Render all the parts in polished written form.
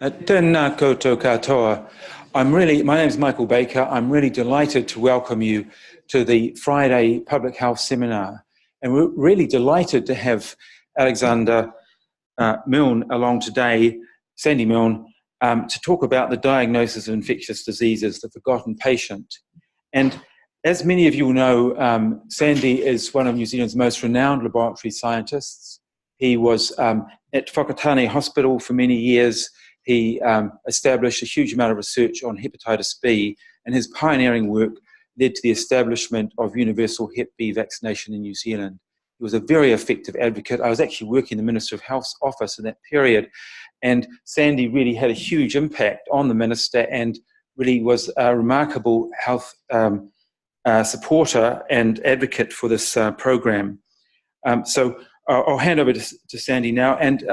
Tēnā koutou katoa. My name is Michael Baker. I'm really delighted to welcome you to the Friday Public Health Seminar. And we're really delighted to have Alexander Milne along today, Sandy Milne, to talk about the diagnosis of infectious diseases, the forgotten patient. And as many of you know, Sandy is one of New Zealand's most renowned laboratory scientists. He was at Whakatane Hospital for many years. He established a huge amount of research on hepatitis B, and his pioneering work led to the establishment of universal Hep B vaccination in New Zealand. He was a very effective advocate. I was actually working in the Minister of Health's office in that period, and Sandy really had a huge impact on the Minister and really was a remarkable health supporter and advocate for this program. So I'll hand over to Sandy now. And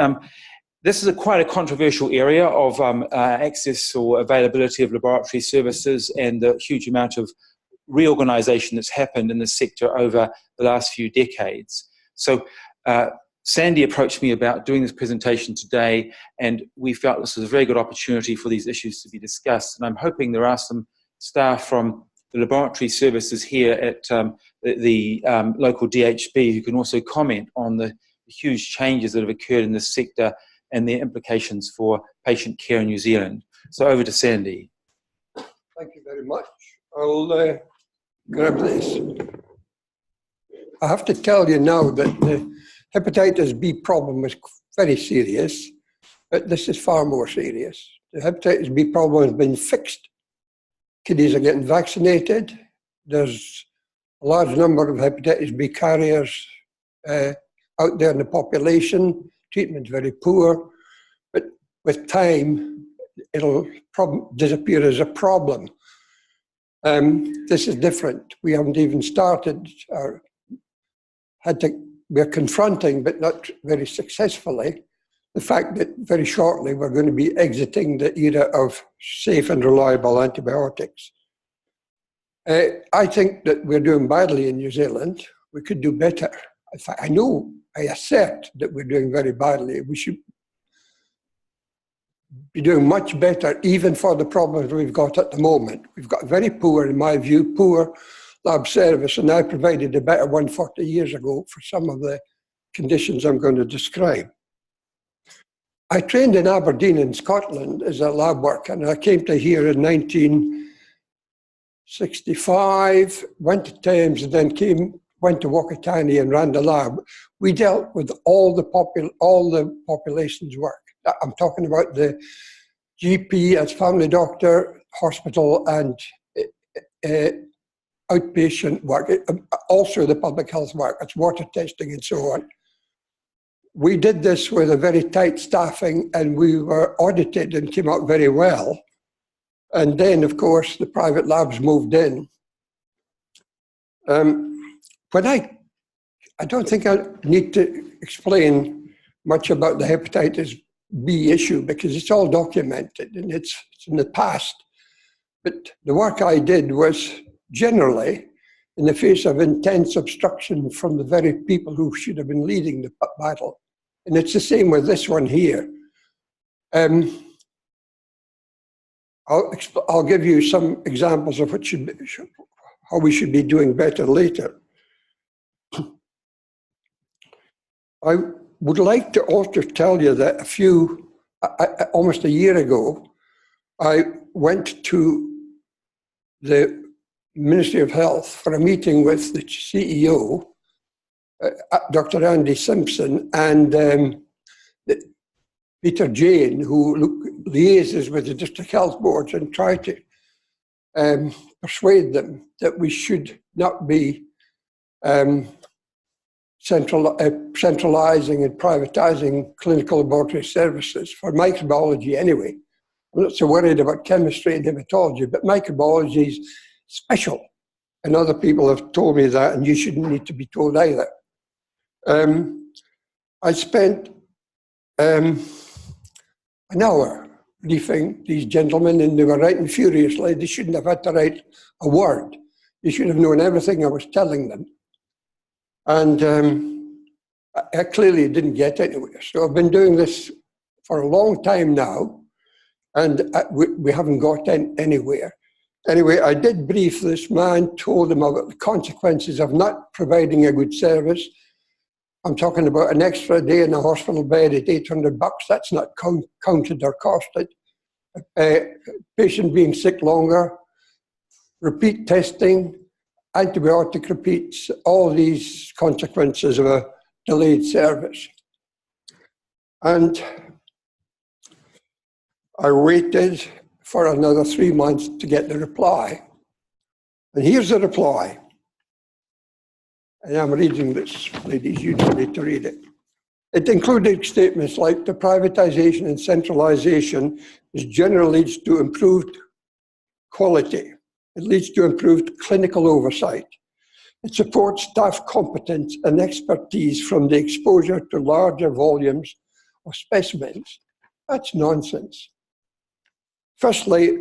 this is quite a controversial area of access or availability of laboratory services and the huge amount of reorganisation that's happened in the sector over the last few decades. So Sandy approached me about doing this presentation today, and we felt this was a very good opportunity for these issues to be discussed. And I'm hoping there are some staff from the laboratory services here at the local DHB who can also comment on the huge changes that have occurred in this sector and their implications for patient care in New Zealand. So over to Sandy. Thank you very much. I'll grab this. I have to tell you now that the hepatitis B problem is very serious, but this is far more serious. The hepatitis B problem has been fixed. Kiddies are getting vaccinated. There's a large number of hepatitis B carriers out there in the population. Treatment's very poor, but with time, it'll disappear as a problem. This is different. We haven't even started, or we're confronting, but not very successfully, the fact that very shortly we're going to be exiting the era of safe and reliable antibiotics. I think that we're doing badly in New Zealand. We could do better. In fact, I assert that we're doing very badly. We should be doing much better, even for the problems we've got at the moment. We've got very poor, in my view, poor lab service, and I provided a better one 40 years ago for some of the conditions I'm going to describe. I trained in Aberdeen in Scotland as a lab worker, and I came to here in 1965, went to Thames, and then went to Whakatane and ran the lab. We dealt with all the population's work. I'm talking about the GP as family doctor, hospital, and outpatient work, also the public health work, it's water testing and so on. We did this with a very tight staffing, and we were audited and came out very well. And then, of course, the private labs moved in. I don't think I need to explain much about the hepatitis B issue because it's all documented and it's in the past. But the work I did was generally in the face of intense obstruction from the very people who should have been leading the battle. And it's the same with this one here. I'll give you some examples of how we should be doing better later. I would like to also tell you that almost a year ago, I went to the Ministry of Health for a meeting with the CEO, Dr. Andy Simpson, and Peter Jane, who liaises with the district health boards and try to persuade them that we should not be centralising and privatising clinical laboratory services, for microbiology anyway. I'm not so worried about chemistry and hematology, but microbiology is special. And other people have told me that, and you shouldn't need to be told either. I spent an hour briefing these gentlemen, and they were writing furiously. They shouldn't have had to write a word. They should have known everything I was telling them. And I clearly didn't get anywhere. So I've been doing this for a long time now. And we haven't got anywhere. Anyway, I did brief this man, told him about the consequences of not providing a good service. I'm talking about an extra day in a hospital bed at $800. That's not counted or costed. Patient being sick longer, repeat testing, antibiotic repeats, all these consequences of a delayed service. And I waited for another 3 months to get the reply. And here's the reply. And I'm reading this, ladies, you don't need to read it. It included statements like the privatisation and centralisation generally leads to improved quality. It leads to improved clinical oversight. It supports staff competence and expertise from the exposure to larger volumes of specimens. That's nonsense. Firstly,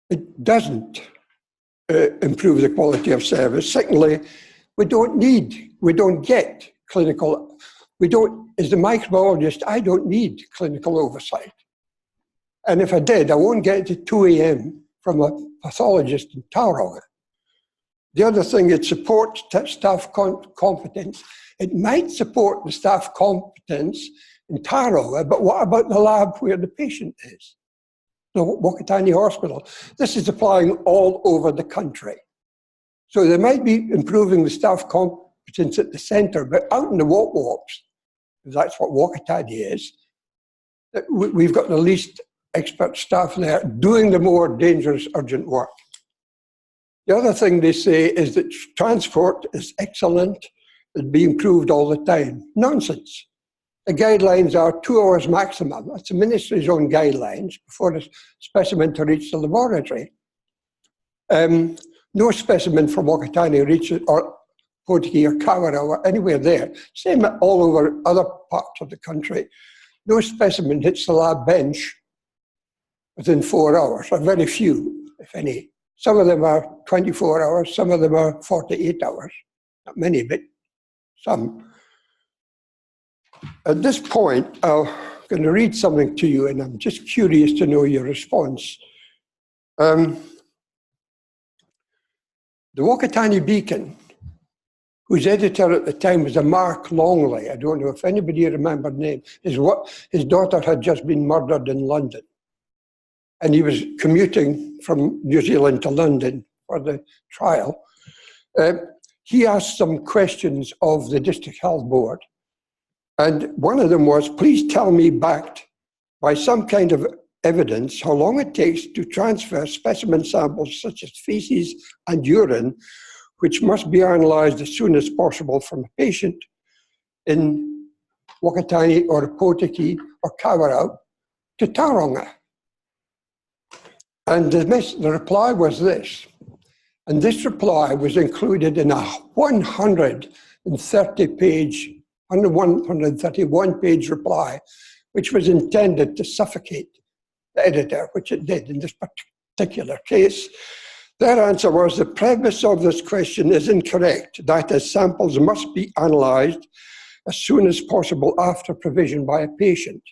it doesn't improve the quality of service. Secondly, we don't get clinical, as the microbiologist, I don't need clinical oversight. And if I did, I won't get to 2 a.m. from a pathologist in Tauranga. The other thing, it supports staff competence. It might support the staff competence in Tauranga, but what about the lab where the patient is? The Whakatane Hospital. This is applying all over the country. So they might be improving the staff competence at the centre, but out in the wops, because that's what Whakatane is, we've got the least expert staff there doing the more dangerous urgent work. The other thing they say is that transport is excellent, it'd be improved all the time. Nonsense. The guidelines are 2 hours maximum. That's the ministry's own guidelines before the specimen to reach the laboratory. No specimen from Whakatane reaches, or Potiki or Kawara or anywhere there. Same all over other parts of the country. No specimen hits the lab bench within 4 hours, or very few, if any. Some of them are 24 hours, some of them are 48 hours. Not many, but some. At this point, I'm going to read something to you, and I'm just curious to know your response. The Whakatane Beacon, whose editor at the time was a Mark Longley, I don't know if anybody remembered the name, his daughter had just been murdered in London. And he was commuting from New Zealand to London for the trial. He asked some questions of the District Health Board. And one of them was, please tell me backed by some kind of evidence how long it takes to transfer specimen samples such as feces and urine, which must be analysed as soon as possible from a patient in Whakatane or Potiki or Kawara to Tauranga. And the reply was this. And this reply was included in a 131-page reply, which was intended to suffocate the editor, which it did in this particular case. Their answer was, the premise of this question is incorrect. That is, samples must be analysed as soon as possible after provision by a patient.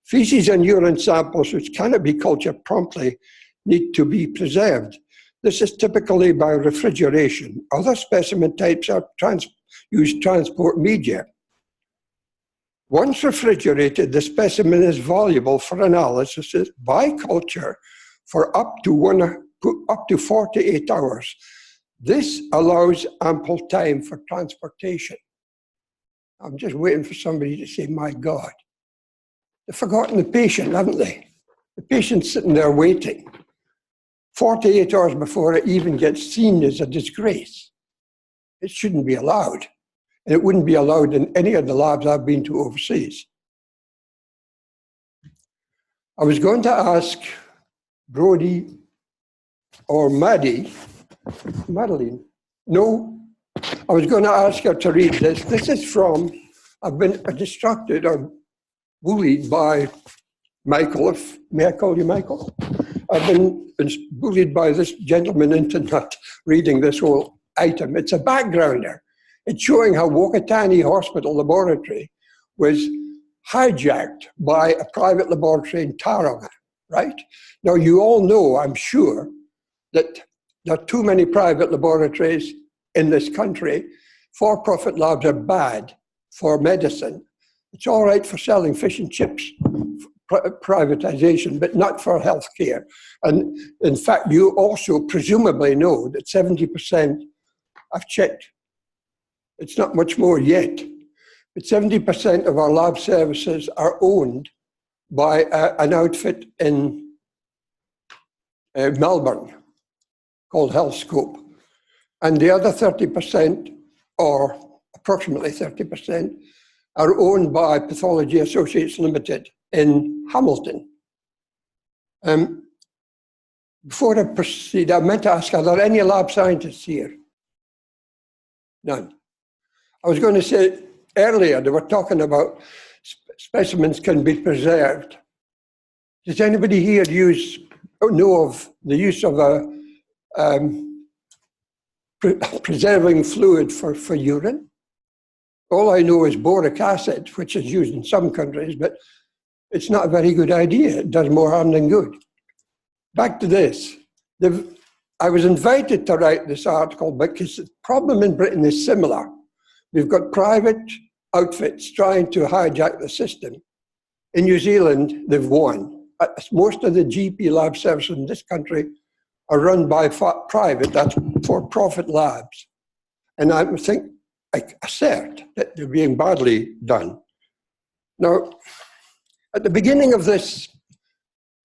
Feces and urine samples which cannot be cultured promptly need to be preserved. This is typically by refrigeration. Other specimen types use transport media. Once refrigerated, the specimen is valuable for analysis by culture for up to 48 hours. This allows ample time for transportation. I'm just waiting for somebody to say, my God. They've forgotten the patient, haven't they? The patient's sitting there waiting. 48 hours before it even gets seen is a disgrace. It shouldn't be allowed. And it wouldn't be allowed in any of the labs I've been to overseas. I was going to ask Brodie or Madeline. No, I was going to ask her to read this. This is from, I've been distracted or bullied by Michael, may I call you Michael? I've been bullied by this gentleman into not reading this whole item. It's a backgrounder. It's showing how Whakatane Hospital Laboratory was hijacked by a private laboratory in Tauranga. right? Now, you all know, I'm sure, that there are too many private laboratories in this country. For-profit labs are bad for medicine. It's all right for selling fish and chips, privatisation, but not for healthcare. And in fact, you also presumably know that 70%, I've checked, it's not much more yet, but 70% of our lab services are owned by an outfit in Melbourne called HealthScope. And the other 30%, or approximately 30%, are owned by Pathology Associates Limited in Hamilton. Before I proceed, I meant to ask, are there any lab scientists here? None. I was going to say earlier, they were talking about specimens can be preserved. Does anybody here know of the use of a preserving fluid for urine? All I know is boric acid, which is used in some countries, but it's not a very good idea. It does more harm than good. Back to this. I was invited to write this article because the problem in Britain is similar. We've got private outfits trying to hijack the system. In New Zealand, they've won. Most of the GP lab services in this country are run by private, that's for-profit labs. And I assert that they're being badly done. Now, at the beginning of this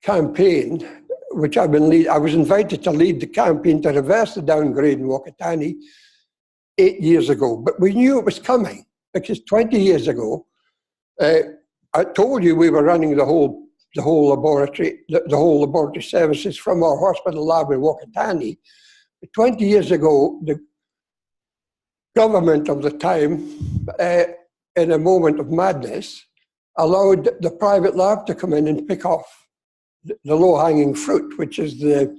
campaign, which I was invited to lead the campaign to reverse the downgrade in Whakatane 8 years ago, but we knew it was coming because 20 years ago, I told you we were running the whole laboratory services from our hospital lab in Whakatane. 20 years ago, the government of the time, in a moment of madness, allowed the private lab to come in and pick off the low-hanging fruit, which is the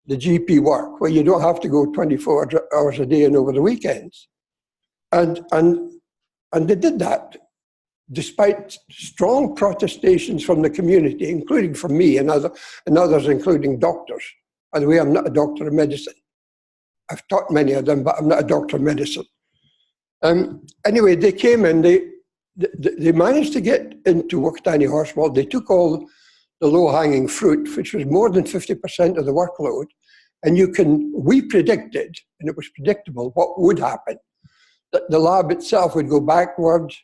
GP work, where you don't have to go 24 hours a day and over the weekends. And they did that despite strong protestations from the community, including from me and others, including doctors. By the way, I'm not a doctor of medicine. I've taught many of them, but I'm not a doctor of medicine. Anyway, they came in, they managed to get into Whakatane Hospital. They took all the low-hanging fruit, which was more than 50% of the workload, and we predicted, and it was predictable, what would happen. That the lab itself would go backwards,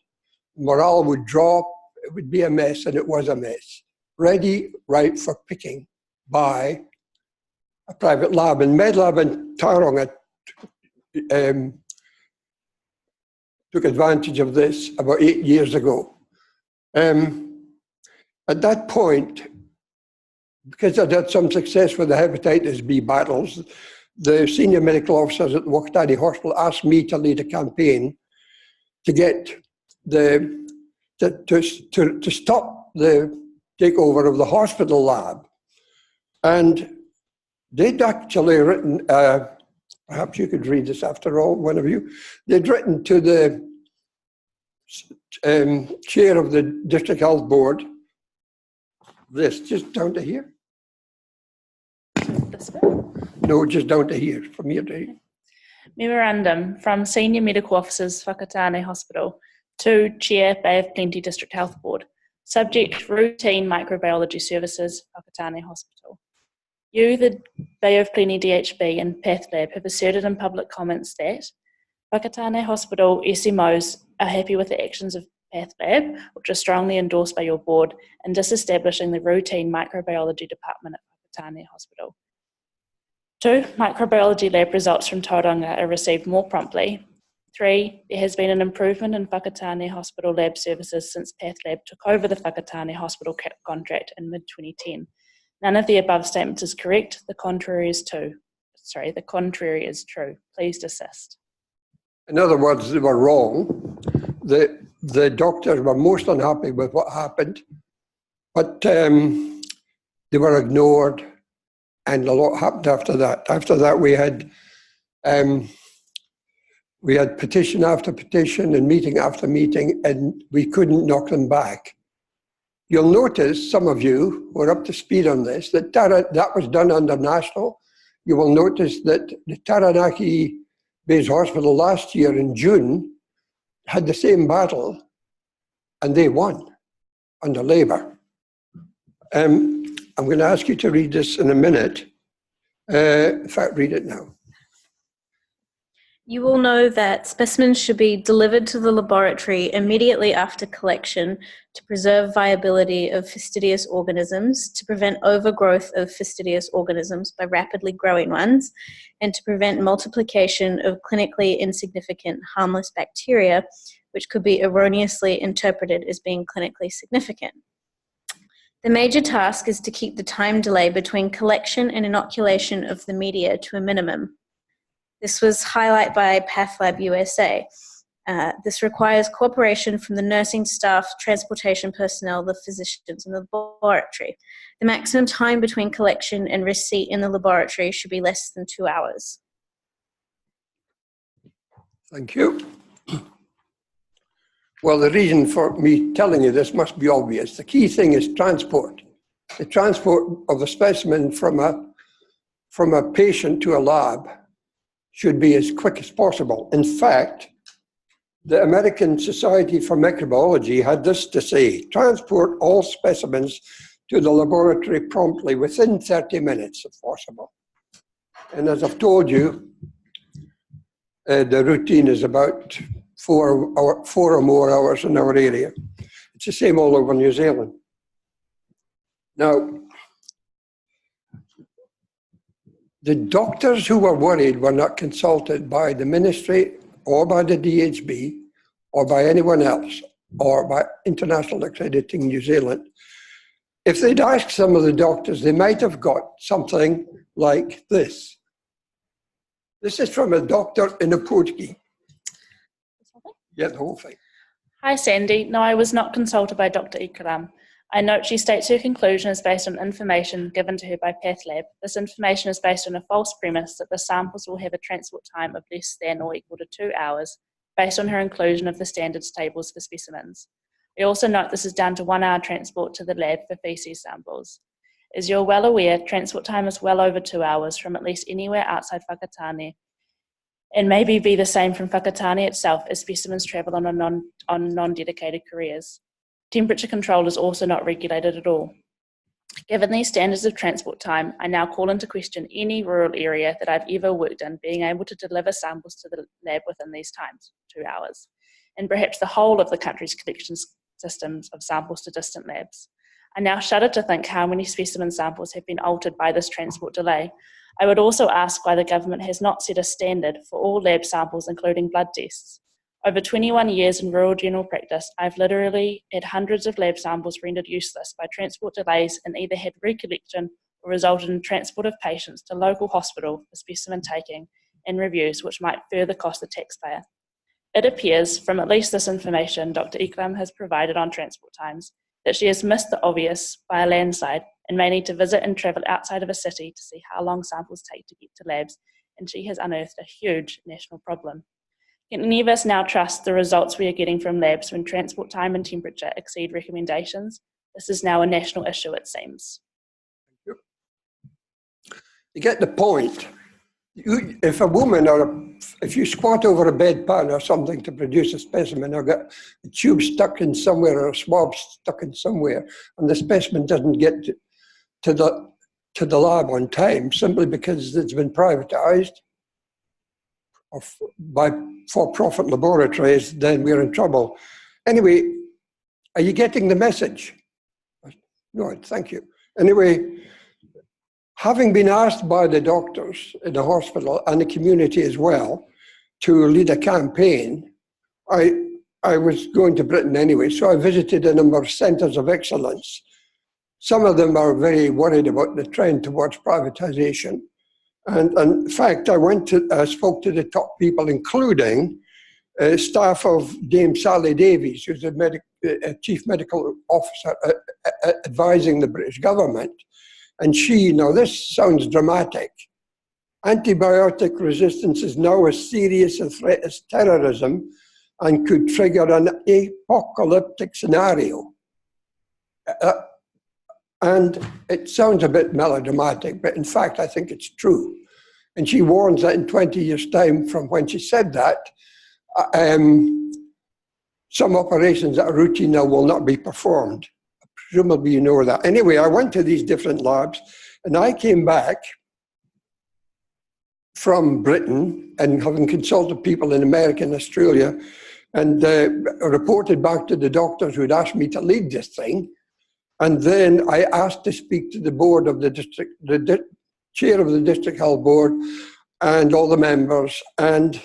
morale would drop, it would be a mess, and it was a mess. Ready, ripe for picking by a private lab. And MedLab in Tauranga took advantage of this about 8 years ago. At that point, because I'd had some success with the hepatitis B battles, the senior medical officers at the Whakatane Hospital asked me to lead a campaign to get to stop the takeover of the hospital lab. And they'd actually written, perhaps you could read this after all, one of you. They'd written to the chair of the District Health Board, this, just down to here. This bit? No, just down to here, from here to here. Memorandum from Senior Medical Officers, Whakatane Hospital, to Chair, Bay of Plenty District Health Board. Subject, routine microbiology services, Whakatane Hospital. You, the Bay of Plenty DHB and Path Lab, have asserted in public comments that Whakatane Hospital SMOs are happy with the actions of Path Lab, which are strongly endorsed by your board, in disestablishing the routine microbiology department at Whakatane Hospital. 2, microbiology lab results from Tauranga are received more promptly. 3, there has been an improvement in Whakatane Hospital lab services since Path Lab took over the Whakatane Hospital contract in mid-2010. None of the above statements is correct. The contrary is true. Please desist. In other words, they were wrong. The doctors were most unhappy with what happened, but they were ignored, and a lot happened after that. After that, we had petition after petition and meeting after meeting, and we couldn't knock them back. You'll notice, some of you who are up to speed on this, that that was done under national. You will notice that the Taranaki Base Hospital last year in June had the same battle, and they won under Labour. I'm going to ask you to read this in a minute. In fact, read it now. You will know that specimens should be delivered to the laboratory immediately after collection to preserve viability of fastidious organisms, to prevent overgrowth of fastidious organisms by rapidly growing ones, and to prevent multiplication of clinically insignificant harmless bacteria, which could be erroneously interpreted as being clinically significant. The major task is to keep the time delay between collection and inoculation of the media to a minimum. This was highlighted by PathLab USA. This requires cooperation from the nursing staff, transportation personnel, the physicians, and the laboratory. The maximum time between collection and receipt in the laboratory should be less than 2 hours. Thank you. Well, the reason for me telling you this must be obvious. The key thing is transport. The transport of a specimen from a patient to a lab should be as quick as possible. In fact, the American Society for Microbiology had this to say: transport all specimens to the laboratory promptly within 30 minutes if possible. And as I've told you, the routine is about 4 or more hours in our area. It's the same all over New Zealand. Now, the doctors who were worried were not consulted by the ministry or by the DHB or by anyone else or by International Accrediting New Zealand. If they'd asked some of the doctors, they might have got something like this. This is from a doctor in a Portuguese. Yeah, the whole thing. Hi, Sandy. No, I was not consulted by Dr. Ikram. I note she states her conclusion is based on information given to her by PathLab. This information is based on a false premise that the samples will have a transport time of less than or equal to 2 hours, based on her inclusion of the standards tables for specimens. We also note this is down to 1 hour transport to the lab for feces samples. As you're well aware, transport time is well over 2 hours from at least anywhere outside Whakatane, and maybe be the same from Whakatane itself as specimens travel on non-dedicated couriers. Temperature control is also not regulated at all. Given these standards of transport time, I now call into question any rural area that I've ever worked in being able to deliver samples to the lab within these times, 2 hours, and perhaps the whole of the country's collection systems of samples to distant labs. I now shudder to think how many specimen samples have been altered by this transport delay. I would also ask why the government has not set a standard for all lab samples, including blood tests. Over 21 years in rural general practice, I've literally had hundreds of lab samples rendered useless by transport delays and either had recollection or resulted in transport of patients to local hospital for specimen taking and reviews, which might further cost the taxpayer. It appears, from at least this information Dr. Ikram has provided on transport times, that she has missed the obvious by a landslide and may need to visit and travel outside of a city to see how long samples take to get to labs, and she has unearthed a huge national problem. Can any of us now trust the results we are getting from labs when transport time and temperature exceed recommendations? This is now a national issue, it seems. You get the point. If a woman if you squat over a bedpan or something to produce a specimen, or get a tube stuck in somewhere or a swab stuck in somewhere, and the specimen doesn't get to the lab on time simply because it's been privatised by for-profit laboratories, then we're in trouble. Anyway, are you getting the message? No, thank you. Anyway, having been asked by the doctors in the hospital and the community as well to lead a campaign, I was going to Britain anyway, so I visited a number of centres of excellence. Some of them are very worried about the trend towards privatisation. And in fact, I spoke to the top people, including staff of Dame Sally Davies, who's a chief medical officer advising the British government. And now this sounds dramatic. Antibiotic resistance is now as serious a threat as terrorism and could trigger an apocalyptic scenario. And it sounds a bit melodramatic, but in fact, I think it's true. And she warns that in 20 years' time from when she said that, some operations that are routine now will not be performed. Presumably you know that. Anyway, I went to these different labs, and I came back from Britain and having consulted people in America and Australia, and reported back to the doctors who'd asked me to lead this thing. And then I asked to speak to the board of the district, the chair of the district health board, and all the members. And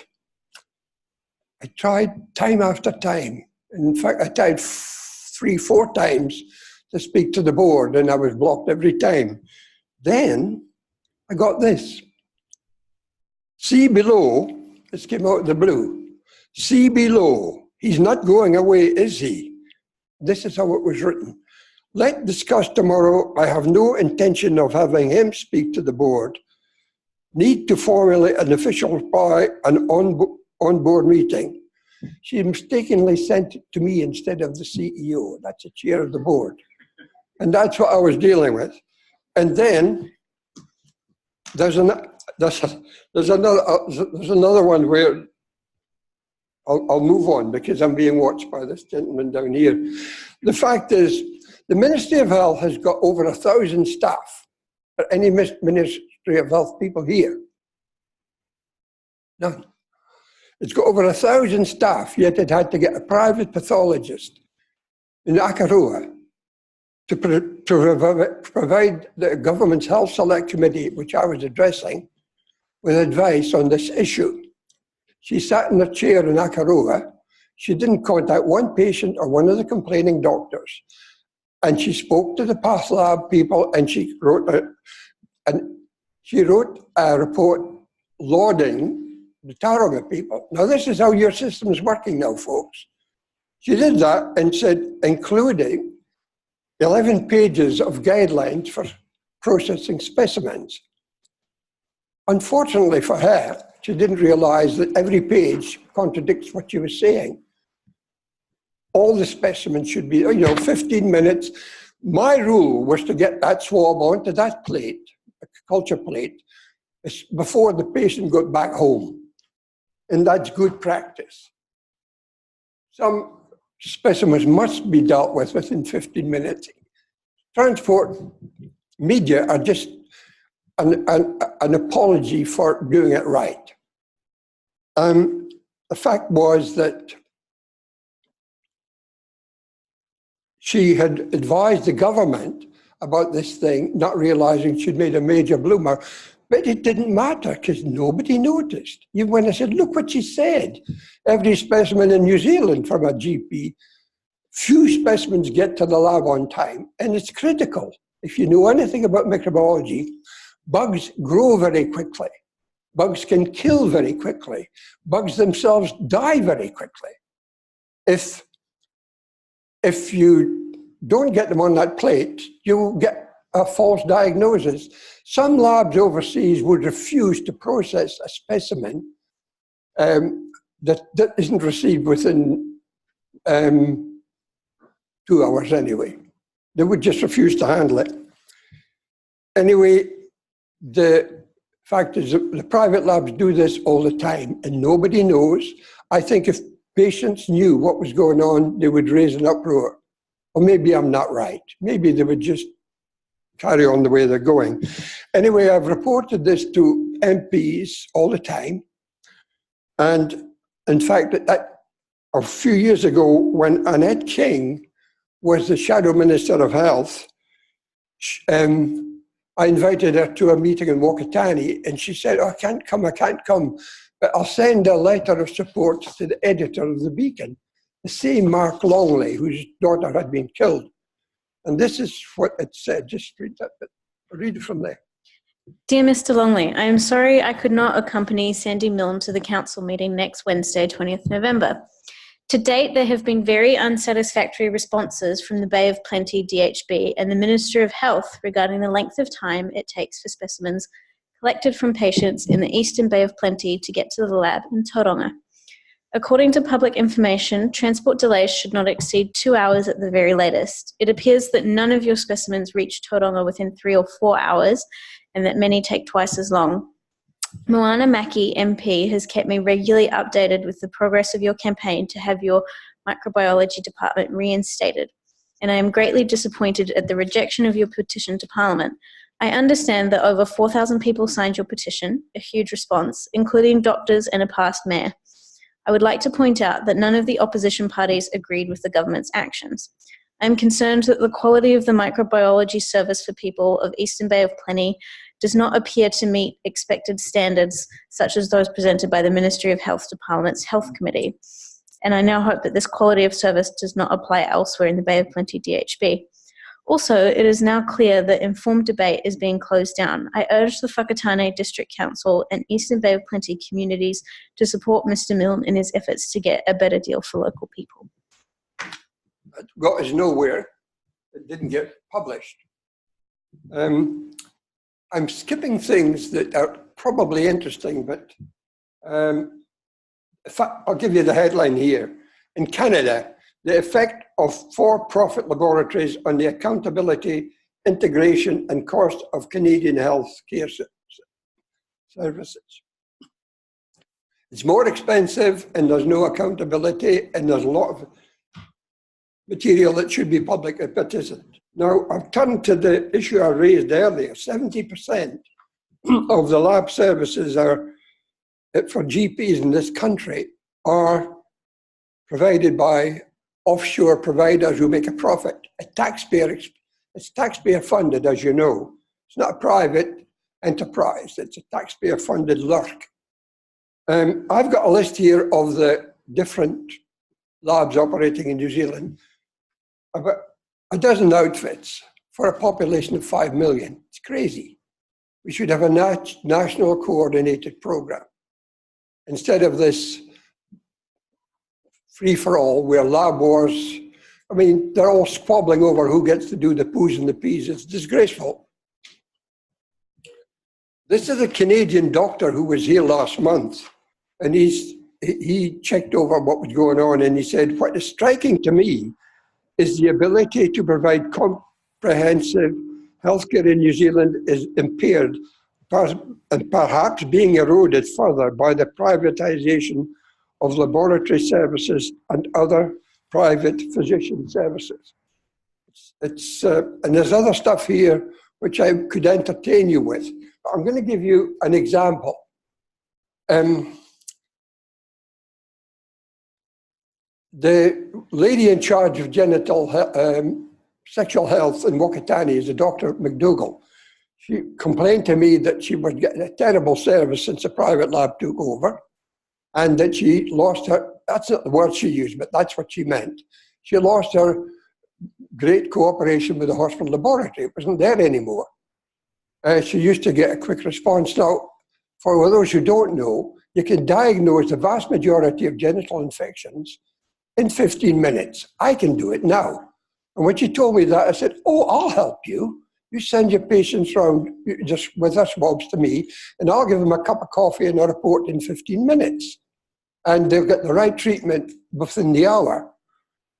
I tried time after time. In fact, I tried 3-4 times to speak to the board, and I was blocked every time. Then I got this. See below, this came out of the blue. See below, he's not going away, is he? This is how it was written. Let's discuss tomorrow. I have no intention of having him speak to the board. Need to formulate an official reply, an on-board meeting. She mistakenly sent it to me instead of the CEO. That's the chair of the board. And that's what I was dealing with. And then there's another one where I'll move on because I'm being watched by this gentleman down here. The fact is, the Ministry of Health has got over 1,000 staff. Are any Ministry of Health people here? None. It's got over 1,000 staff, yet it had to get a private pathologist in Akaroa to provide the government's Health Select Committee, which I was addressing, with advice on this issue. She sat in a chair in Akaroa. She didn't contact one patient or one of the complaining doctors. And she spoke to the path lab people, and she wrote a report lauding the Taronga people. Now, this is how your system is working now, folks. She did that and said, including 11 pages of guidelines for processing specimens. Unfortunately for her, she didn't realize that every page contradicts what she was saying. All the specimens should be, 15 minutes. My rule was to get that swab onto that plate, a culture plate, before the patient got back home. And that's good practice. Some specimens must be dealt with within 15 minutes. Transport media are just an apology for doing it right. The fact was that she had advised the government about this thing, not realizing she'd made a major bloomer, but it didn't matter because nobody noticed. Even when I said, look what she said, every specimen in New Zealand from a GP, few specimens get to the lab on time, and it's critical. If you know anything about microbiology, bugs grow very quickly. Bugs can kill very quickly. Bugs themselves die very quickly. If you don't get them on that plate, you get a false diagnosis. Some labs overseas would refuse to process a specimen that isn't received within 2 hours anyway. They would just refuse to handle it. Anyway, the fact is that the private labs do this all the time and nobody knows. I think if patients knew what was going on, they would raise an uproar. Or maybe I'm not right. Maybe they would just carry on the way they're going. Anyway, I've reported this to MPs all the time. And in fact, a few years ago, when Annette King was the Shadow Minister of Health, I invited her to a meeting in Whakatane, and she said, oh, I can't come, but I'll send a letter of support to the editor of the Beacon, the same Mark Longley, whose daughter had been killed. And this is what it said. Just read that bit. Read it from there. Dear Mr. Longley, I am sorry I could not accompany Sandy Milne to the council meeting next Wednesday, 20th November. To date, there have been very unsatisfactory responses from the Bay of Plenty DHB and the Minister of Health regarding the length of time it takes for specimens collected from patients in the Eastern Bay of Plenty to get to the lab in Tauranga. According to public information, transport delays should not exceed 2 hours at the very latest. It appears that none of your specimens reach Tauranga within 3 or 4 hours, and that many take twice as long. Moana Maki MP has kept me regularly updated with the progress of your campaign to have your microbiology department reinstated, and I am greatly disappointed at the rejection of your petition to Parliament. I understand that over 4,000 people signed your petition, a huge response, including doctors and a past mayor. I would like to point out that none of the opposition parties agreed with the government's actions. I am concerned that the quality of the microbiology service for people of Eastern Bay of Plenty does not appear to meet expected standards, such as those presented by the Ministry of Health to Parliament's Health Committee. And I now hope that this quality of service does not apply elsewhere in the Bay of Plenty DHB. Also, it is now clear that informed debate is being closed down. I urge the Whakatane District Council and Eastern Bay of Plenty communities to support Mr. Milne in his efforts to get a better deal for local people. It got us nowhere. It didn't get published. I'm skipping things that are probably interesting, but I'll give you the headline here. In Canada, the effect of for-profit laboratories on the accountability, integration, and cost of Canadian health care services. It's more expensive, and there's no accountability, and there's a lot of material that should be public, but isn't. Now, I've turned to the issue I raised earlier. 70% of the lab services are for GPs in this country are provided by offshore providers who make a profit. It's taxpayer funded, as you know. It's not a private enterprise. It's a taxpayer funded lurk. I've got a list here of the different labs operating in New Zealand. About a dozen outfits for a population of 5 million. It's crazy. We should have a national coordinated program instead of this free-for-all where lab wars, I mean, they're all squabbling over who gets to do the poos and the peas. It's disgraceful. This is a Canadian doctor who was here last month, and he checked over what was going on, and he said, what is striking to me is the ability to provide comprehensive healthcare in New Zealand is impaired and perhaps being eroded further by the privatisation of laboratory services and other private physician services. And there's other stuff here which I could entertain you with. But I'm going to give you an example. The lady in charge of sexual health in Whakatane is a Dr. McDougall. She complained to me that she was getting a terrible service since a private lab took over, and that she lost her, that's not the word she used, but that's what she meant. She lost her great cooperation with the hospital laboratory. It wasn't there anymore. She used to get a quick response. Now, for those who don't know, you can diagnose the vast majority of genital infections in 15 minutes. I can do it now. And when she told me that, I said, oh, I'll help you. You send your patients round just with their swabs to me, and I'll give them a cup of coffee and a report in 15 minutes. And they'll get the right treatment within the hour.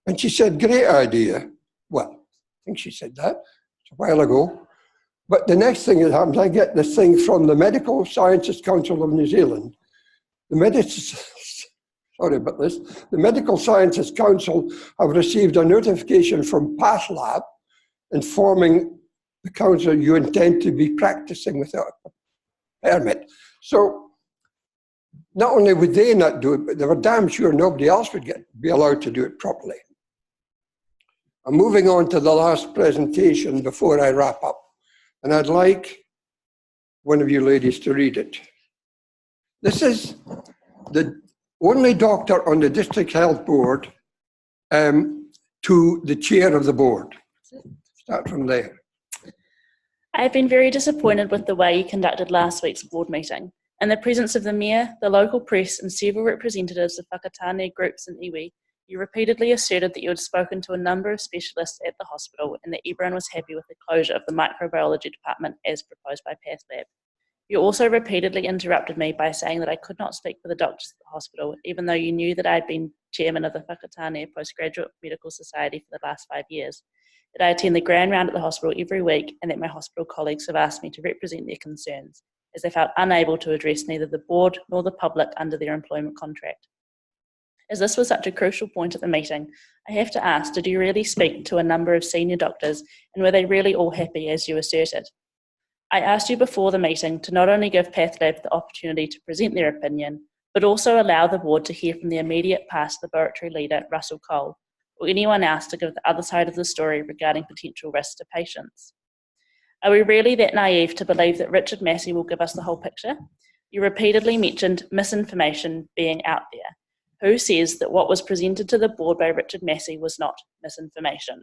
And she said, great idea. Well, I think she said that. It's a while ago. But the next thing that happens, I get this thing from the Medical Sciences Council of New Zealand. Sorry about this. The Medical Sciences Council have received a notification from PathLab informing the council you intend to be practicing without a permit. So not only would they not do it, but they were damn sure nobody else would be allowed to do it properly. I'm moving on to the last presentation before I wrap up. And I'd like one of you ladies to read it. This is the only doctor on the district health board to the chair of the board. Start from there. I have been very disappointed with the way you conducted last week's board meeting. In the presence of the Mayor, the local press, and several representatives of Whakatane groups and iwi, you repeatedly asserted that you had spoken to a number of specialists at the hospital and that everyone was happy with the closure of the microbiology department as proposed by PathLab. You also repeatedly interrupted me by saying that I could not speak for the doctors at the hospital, even though you knew that I had been chairman of the Whakatane Postgraduate Medical Society for the last 5 years, that I attend the grand round at the hospital every week, and that my hospital colleagues have asked me to represent their concerns, as they felt unable to address neither the board nor the public under their employment contract. As this was such a crucial point at the meeting, I have to ask, did you really speak to a number of senior doctors, and were they really all happy as you asserted? I asked you before the meeting to not only give PathLab the opportunity to present their opinion, but also allow the board to hear from the immediate past laboratory leader, Russell Cole, or anyone else to give the other side of the story regarding potential risks to patients. Are we really that naive to believe that Richard Massey will give us the whole picture? You repeatedly mentioned misinformation being out there. Who says that what was presented to the board by Richard Massey was not misinformation?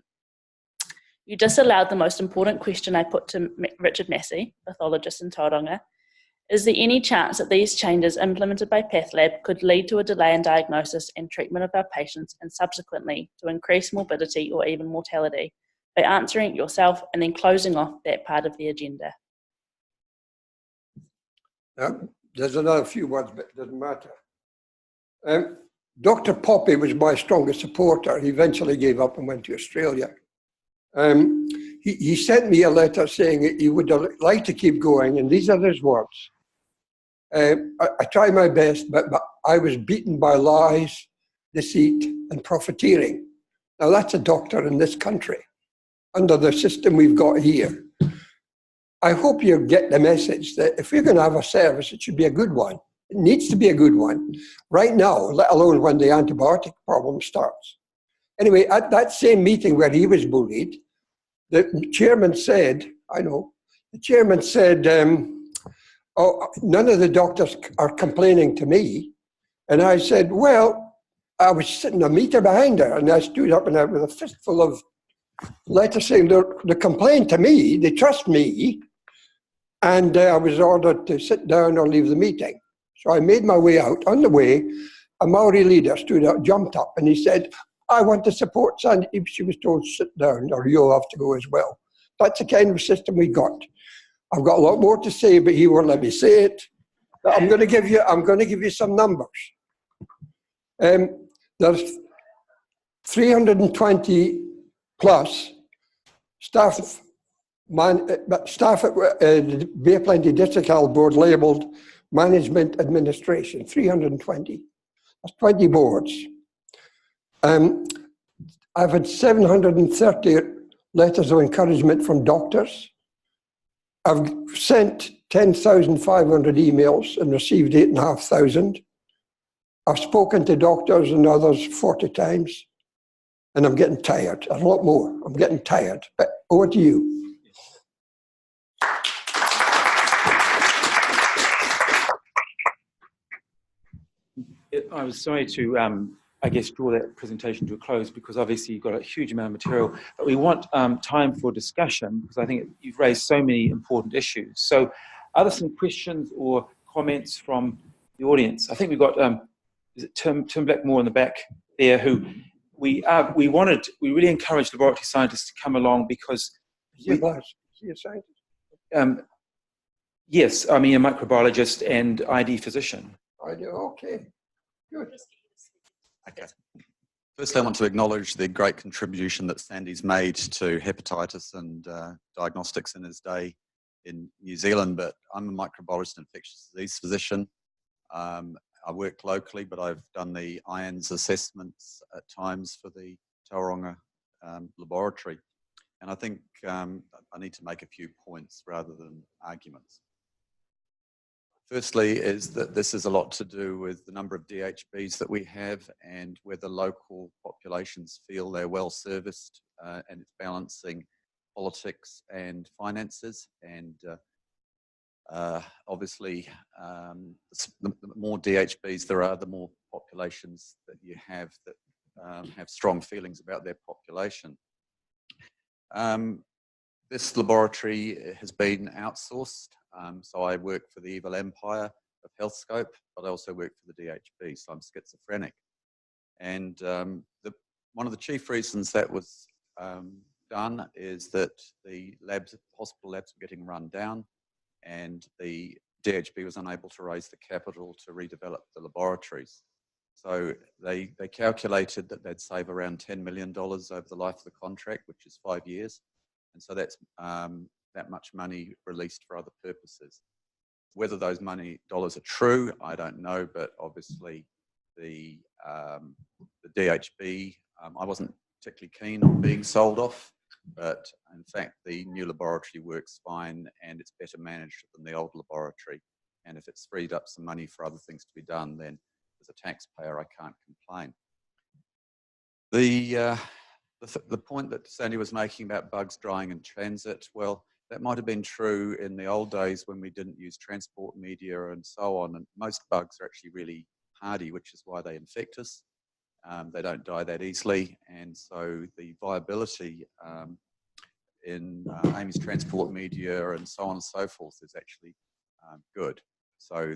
You disallowed the most important question I put to Richard Massey, pathologist in Tauranga. Is there any chance that these changes implemented by PathLab could lead to a delay in diagnosis and treatment of our patients, and subsequently to increase morbidity or even mortality? By answering it yourself and then closing off that part of the agenda. There's another few words, but it doesn't matter. Dr. Poppy was my strongest supporter. He eventually gave up and went to Australia. He sent me a letter saying he would like to keep going, and these are his words. I tried my best, but I was beaten by lies, deceit, and profiteering. Now that's a doctor in this country, under the system we've got here. I hope you get the message that if we're going to have a service, it should be a good one. It needs to be a good one right now, let alone when the antibiotic problem starts. Anyway, at that same meeting where he was bullied, the chairman said, oh, none of the doctors are complaining to me. And I said, well, I was sitting a meter behind her, and I stood up and I with a fistful of letters saying they complain to me, they trust me, and I was ordered to sit down or leave the meeting. So I made my way out. On the way, a Maori leader stood up, jumped up, and he said, I want to support Sandy. She was told to sit down, or you'll have to go as well. That's the kind of system we got. I've got a lot more to say, but he won't let me say it. But I'm going to give you some numbers. There's 320 plus staff at the Bay Plenty District Health Board labelled Management Administration, 320. That's 20 boards. I've had 730 letters of encouragement from doctors. I've sent 10,500 emails and received 8,500. I've spoken to doctors and others 40 times, and I'm getting tired. A lot more. I'm getting tired. But over to you. I was sorry to, I guess, draw that presentation to a close, because obviously you've got a huge amount of material, but we want time for discussion, because I think you've raised so many important issues. So are there some questions or comments from the audience? I think we've got, is it Tim Blackmore in the back there, who we really encourage laboratory scientists to come along, because... Is he a scientist? Yes, I mean a microbiologist and ID physician. I do, okay. Good. Okay. Firstly, I want to acknowledge the great contribution that Sandy's made to hepatitis and diagnostics in his day in New Zealand, but I'm a microbiologist and infectious disease physician. I work locally, but I've done the IANS assessments at times for the Tauranga laboratory. And I think I need to make a few points rather than arguments. Firstly is that this is a lot to do with the number of DHBs that we have and whether local populations feel they're well serviced, and it's balancing politics and finances. And obviously, the more DHBs there are, the more populations that you have that have strong feelings about their population. This laboratory has been outsourced. So I work for the evil empire of HealthScope, but I also work for the DHB, so I'm schizophrenic. And one of the chief reasons that was done is that the labs, hospital labs were getting run down, and the DHB was unable to raise the capital to redevelop the laboratories. So they calculated that they'd save around $10 million over the life of the contract, which is 5 years. And so that's that much money released for other purposes. Whether those dollars are true, I don't know, but obviously the DHB, I wasn't particularly keen on being sold off, but in fact the new laboratory works fine and it's better managed than the old laboratory. And if it's freed up some money for other things to be done, then as a taxpayer I can't complain. The point that Sandy was making about bugs drying in transit, well, that might have been true in the old days when we didn't use transport media and so on. And most bugs are actually really hardy, which is why they infect us. They don't die that easily. And so the viability in Amy's transport media and so on and so forth is actually good. So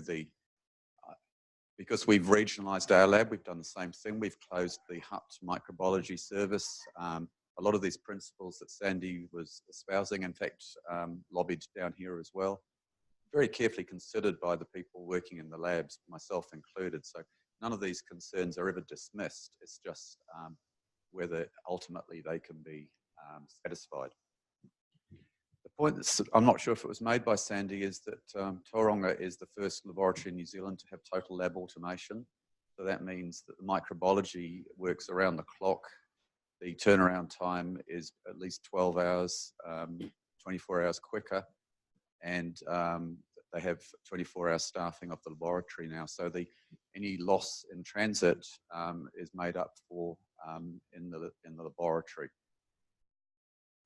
because we've regionalised our lab, we've done the same thing. We've closed the HUT microbiology service. A lot of these principles that Sandy was espousing, in fact, lobbied down here as well, very carefully considered by the people working in the labs, myself included. So none of these concerns are ever dismissed. It's just whether ultimately they can be satisfied. The point that's, I'm not sure if it was made by Sandy, is that Tauranga is the first laboratory in New Zealand to have total lab automation. So that means that the microbiology works around the clock. The turnaround time is at least 12 hours, 24 hours quicker, and they have 24-hour staffing of the laboratory now. So any loss in transit is made up for in the laboratory.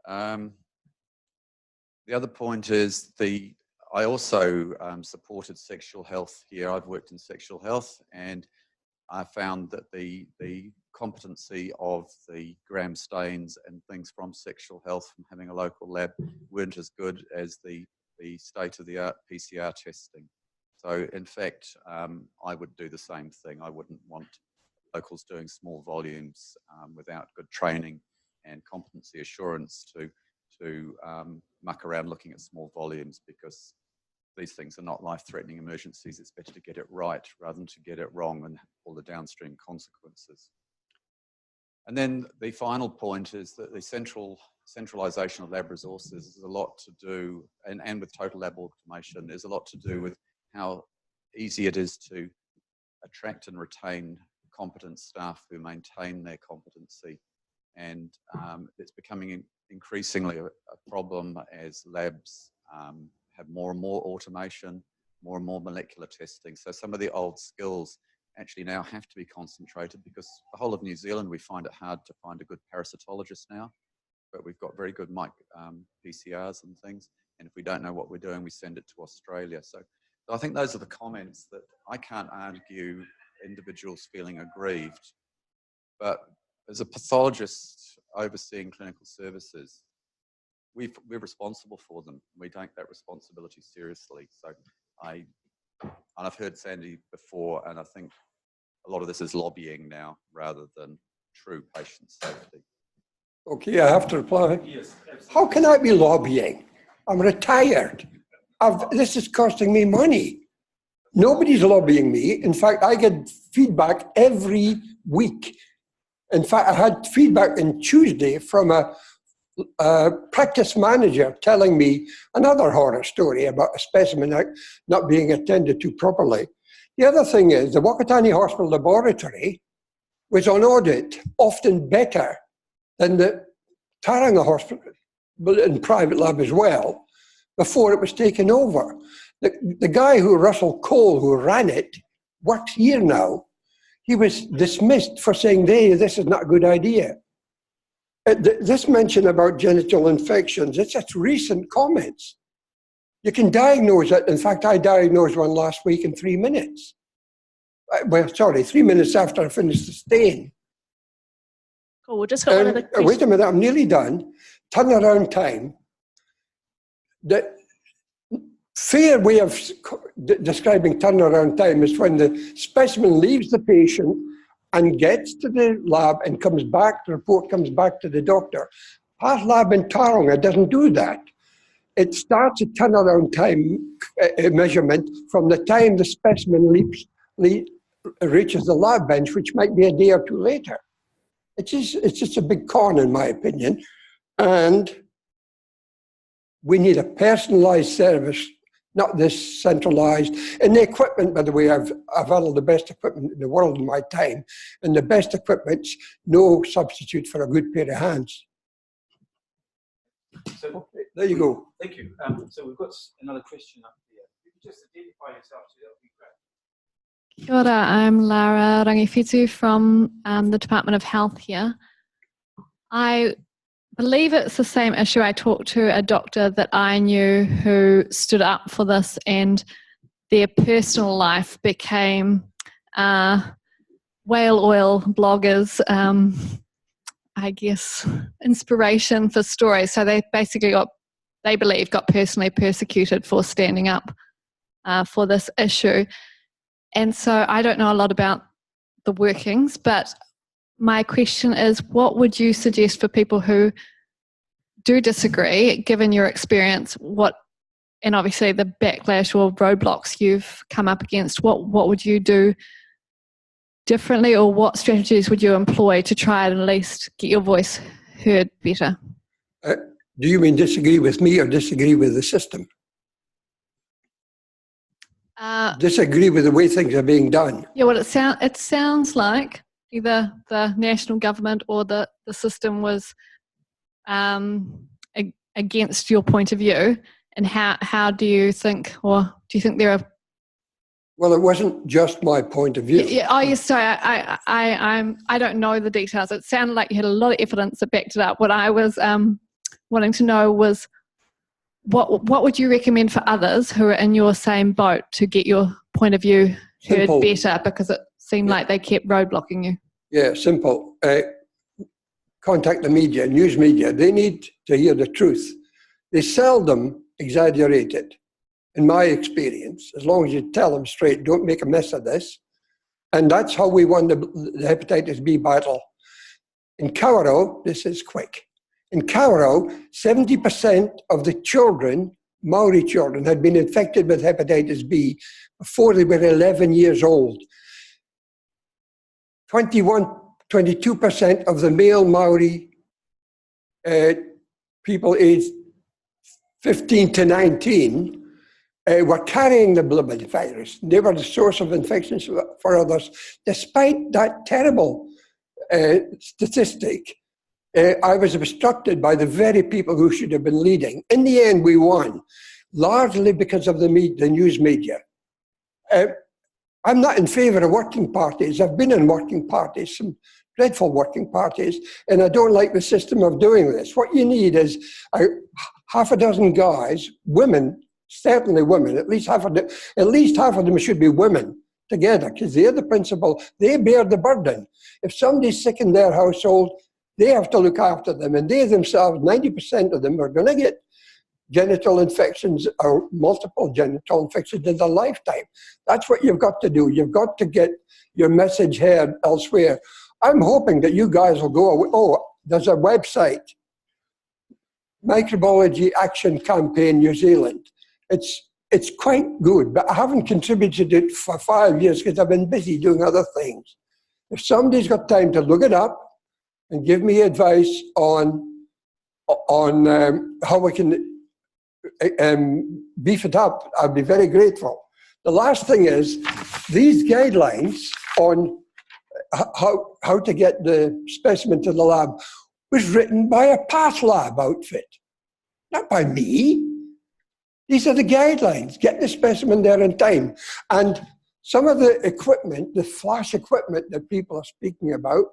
The other point is I also supported sexual health here. I've worked in sexual health, and I found that the competency of the gram stains and things from sexual health from having a local lab weren't as good as the state-of-the-art PCR testing. So in fact, I would do the same thing. I wouldn't want locals doing small volumes without good training and competency assurance to muck around looking at small volumes, because these things are not life-threatening emergencies. It's better to get it right rather than to get it wrong and all the downstream consequences. And then the final point is that the centralisation of lab resources is a lot to do, and with total lab automation, is a lot to do with how easy it is to attract and retain competent staff who maintain their competency. And it's becoming increasingly a problem as labs have more and more automation, more and more molecular testing. So some of the old skills actually now have to be concentrated, because the whole of New Zealand, we find it hard to find a good parasitologist now, but we've got very good PCRs and things. And if we don't know what we're doing, we send it to Australia. So I think those are the comments that I can't argue individuals feeling aggrieved, but as a pathologist overseeing clinical services, we're responsible for them. We take that responsibility seriously. So I've heard Sandy before, and I think a lot of this is lobbying now rather than true patient safety. Okay, I have to reply. Yes, absolutely. How can I be lobbying? I'm retired. This is costing me money. Nobody's lobbying me. In fact, I get feedback every week. In fact, I had feedback on Tuesday from a practice manager telling me another horror story about a specimen not being attended to properly. The other thing is the Whakatane Hospital Laboratory was on audit, often better than the Tauranga Hospital, but in private lab as well, before it was taken over. The guy Russell Cole, who ran it, works here now. He was dismissed for saying, this is not a good idea. This mention about genital infections, it's just recent comments. You can diagnose it. In fact, I diagnosed one last week in 3 minutes. Well, sorry, 3 minutes after I finished the stain. Cool, we'll just got one of the questions. Wait a minute, I'm nearly done. Turnaround time. The fair way of describing turnaround time is when the specimen leaves the patient and gets to the lab and comes back, the report comes back to the doctor. Path lab in Tauranga doesn't do that. It starts a turnaround time measurement from the time the specimen reaches the lab bench, which might be a day or two later. It's just a big con, in my opinion. And we need a personalized service, not this centralized. And the equipment, by the way, I've had all the best equipment in the world in my time, and the best equipment's no substitute for a good pair of hands. So, okay, there you go. Thank you. So we've got another question up here. If you could just identify yourself, so that would be great. Kia ora, I'm Lara Rangifetu from the Department of Health here. I believe it's the same issue. I talked to a doctor that I knew who stood up for this, and their personal life became whale oil bloggers, I guess, inspiration for stories. So they basically they believe, got personally persecuted for standing up for this issue. And so I don't know a lot about the workings, but my question is, what would you suggest for people who do disagree, given your experience, and obviously the backlash or roadblocks you've come up against, what would you do differently, or what strategies would you employ to try and at least get your voice heard better? Do you mean disagree with me or disagree with the system? Disagree with the way things are being done. Yeah, well, it sounds like either the national government or the system was against your point of view. And how do you think, or do you think there are? Well, it wasn't just my point of view. Yeah. Oh, yes. Sorry. I don't know the details. It sounded like you had a lot of evidence that backed it up. What I was wanting to know was, what would you recommend for others who are in your same boat to get your point of view heard better? Because it seemed like they kept roadblocking you. Yeah, simple. Contact the media, news media. They need to hear the truth. They seldom exaggerate it, in my experience. As long as you tell them straight, don't make a mess of this. And that's how we won the hepatitis B battle. In Kawerau, this is quick. In Kawerau, 70% of the children, Maori children, had been infected with hepatitis B before they were 11 years old. 22% of the male Maori people aged 15 to 19 were carrying the blood virus. They were the source of infections for others. Despite that terrible statistic, I was obstructed by the very people who should have been leading. In the end, we won, largely because of the news media. I'm not in favour of working parties. I've been in working parties, some dreadful working parties, and I don't like the system of doing this. What you need is half a dozen guys, women, certainly women, at least half of them should be women together, because they're the principal, they bear the burden. If somebody's sick in their household, they have to look after them, and they themselves, 90% of them are going to get genital infections or multiple genital infections in their lifetime. That's what you've got to do. You've got to get your message heard elsewhere. I'm hoping that you guys will go, oh, there's a website, Microbiology Action Campaign New Zealand. It's quite good, but I haven't contributed it for 5 years because I've been busy doing other things. If somebody's got time to look it up and give me advice on how we can beef it up, I'd be very grateful. The last thing is, these guidelines on how to get the specimen to the lab was written by a path lab outfit, not by me. These are the guidelines. Get the specimen there in time. And some of the equipment, the flash equipment that people are speaking about,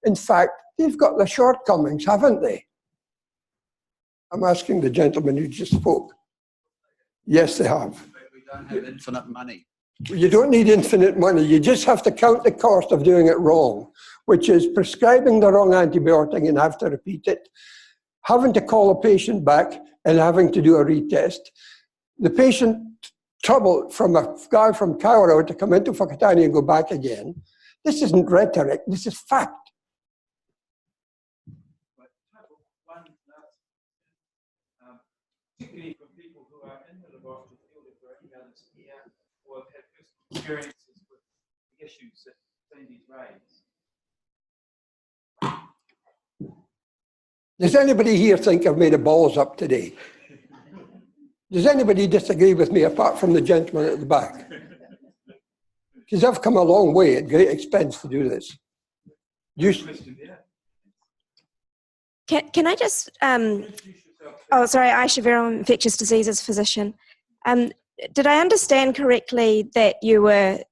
in fact, they've got the shortcomings, haven't they? I'm asking the gentleman who just spoke. Yes, they have. But we don't have infinite money. You don't need infinite money. You just have to count the cost of doing it wrong, which is prescribing the wrong antibiotic and have to repeat it, having to call a patient back and having to do a retest. The patient trouble from a guy from Kawerau to come into Whakatane and go back again. This isn't rhetoric, this is fact. Particularly from people who are in the laboratory field, if there are any experiences with the issues that Sandy's raised. Does anybody here think I've made a balls up today? Does anybody disagree with me apart from the gentleman at the back? Because I've come a long way at great expense to do this. Can I just, oh, sorry, Aisha Vera, Infectious Diseases physician. Did I understand correctly that you were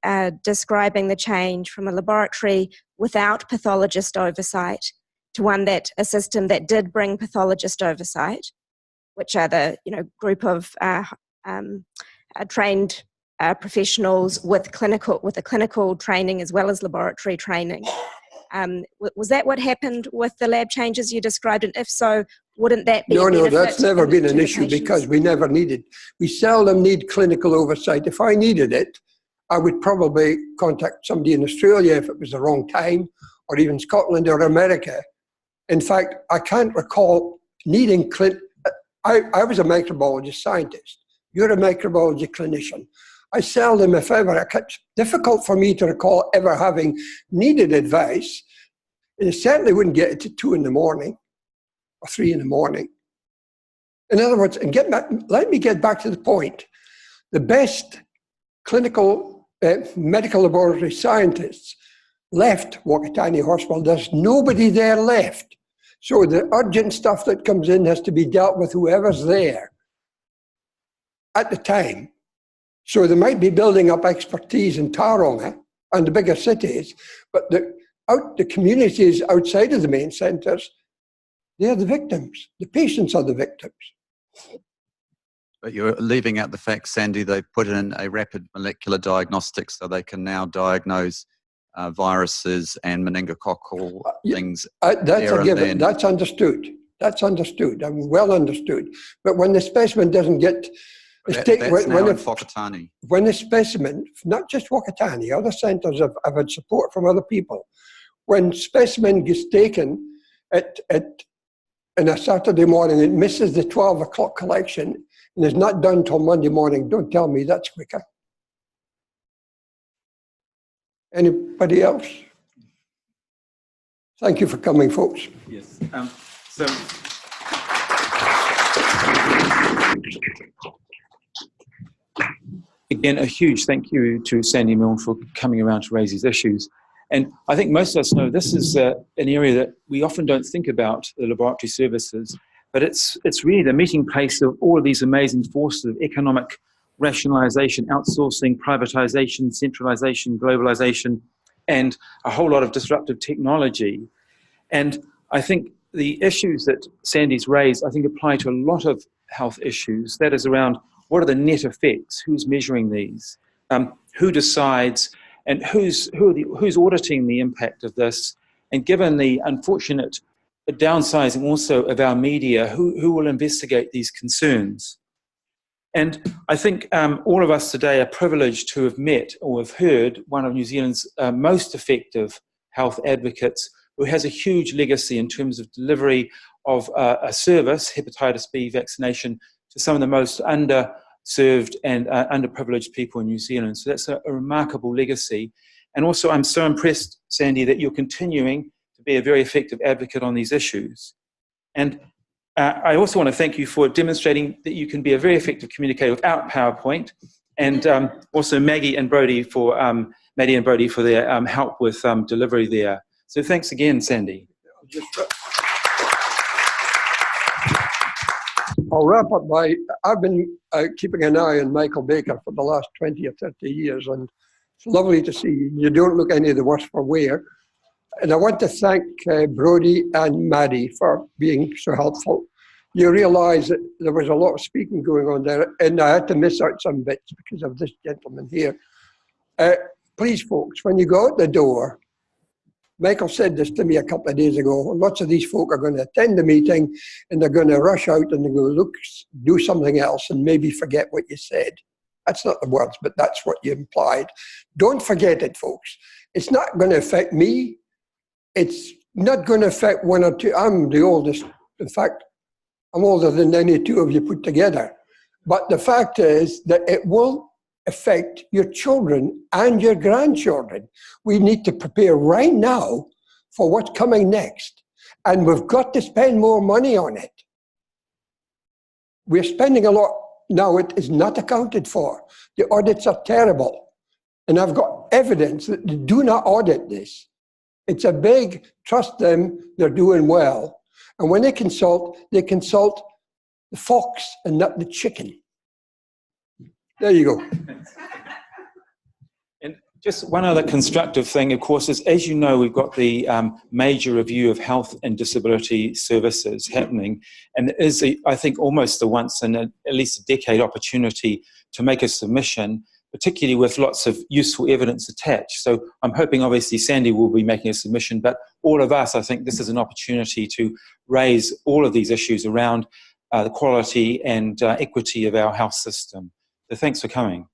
describing the change from a laboratory without pathologist oversight to a system that did bring pathologist oversight, which are the group of trained professionals with a clinical training as well as laboratory training? Was that what happened with the lab changes you described? And if so, wouldn't that be a benefit? No, that's never been an to issue patients? because we seldom need clinical oversight. If I needed it, I would probably contact somebody in Australia if it was the wrong time, or even Scotland or America. In fact, I can't recall needing I was a microbiologist scientist. You're a microbiology clinician. I seldom, if ever, it's difficult for me to recall ever having needed advice. And it certainly wouldn't get it to 2 in the morning or 3 in the morning. In other words, let me get back to the point. The best clinical medical laboratory scientists left Whakatane Hospital. There's nobody there left. So the urgent stuff that comes in has to be dealt with whoever's there at the time. So they might be building up expertise in Tauranga and the bigger cities, but the communities outside of the main centres, they're the victims. The patients are the victims. But you're leaving out the fact, Sandy, they've put in a rapid molecular diagnostic so they can now diagnose viruses and meningococcal things. That's a given. That's understood. That's understood. I mean, well understood. But when the specimen doesn't get... That's now in Whakatane. When the specimen, not just Whakatane, other centres have had support from other people. When specimen gets taken in a Saturday morning, it misses the 12 o'clock collection and is not done till Monday morning. Don't tell me that's quicker. Anybody else? Thank you for coming, folks. Yes. Again, a huge thank you to Sandy Milne for coming around to raise these issues. And I think most of us know this is an area that we often don't think about, the laboratory services, but it's really the meeting place of all of these amazing forces of economic rationalization, outsourcing, privatisation, centralisation, globalisation, and a whole lot of disruptive technology. And I think the issues that Sandy's raised, I think, apply to a lot of health issues. That is around what are the net effects, who's measuring these, who decides, and who's auditing the impact of this. And given the unfortunate downsizing also of our media, who will investigate these concerns? And I think all of us today are privileged to have met or have heard one of New Zealand's most effective health advocates who has a huge legacy in terms of delivery of a service, hepatitis B vaccination, to some of the most underserved and underprivileged people in New Zealand. So that's a remarkable legacy. And also I'm so impressed, Sandy, that you're continuing to be a very effective advocate on these issues. And I also want to thank you for demonstrating that you can be a very effective communicator without PowerPoint, and also Maddie and Brody for their help with delivery there. So thanks again, Sandy. I'll wrap up by, I've been keeping an eye on Michael Baker for the last 20 or 30 years, and it's lovely to see you. You don't look any the worse for wear. And I want to thank Brody and Maddie for being so helpful. You realise that there was a lot of speaking going on there, and I had to miss out some bits because of this gentleman here. Please, folks, when you go out the door, Michael said this to me a couple of days ago, lots of these folk are going to attend the meeting and they're going to rush out and they go, look, do something else and maybe forget what you said. That's not the words, but that's what you implied. Don't forget it, folks. It's not going to affect me. It's not going to affect one or two. I'm the oldest. In fact, I'm older than any two of you put together. But the fact is that it will affect your children and your grandchildren. We need to prepare right now for what's coming next. And we've got to spend more money on it. We're spending a lot now. It is not accounted for. The audits are terrible. And I've got evidence that they do not audit this. It's a big, trust them, they're doing well. And when they consult the fox and not the chicken. There you go. And just one other constructive thing, of course, is, as you know, we've got the major review of health and disability services happening, and there is, I think, almost a once in at least a decade opportunity to make a submission, particularly with lots of useful evidence attached. So I'm hoping, obviously, Sandy will be making a submission, but all of us, I think this is an opportunity to raise all of these issues around the quality and equity of our health system. So thanks for coming.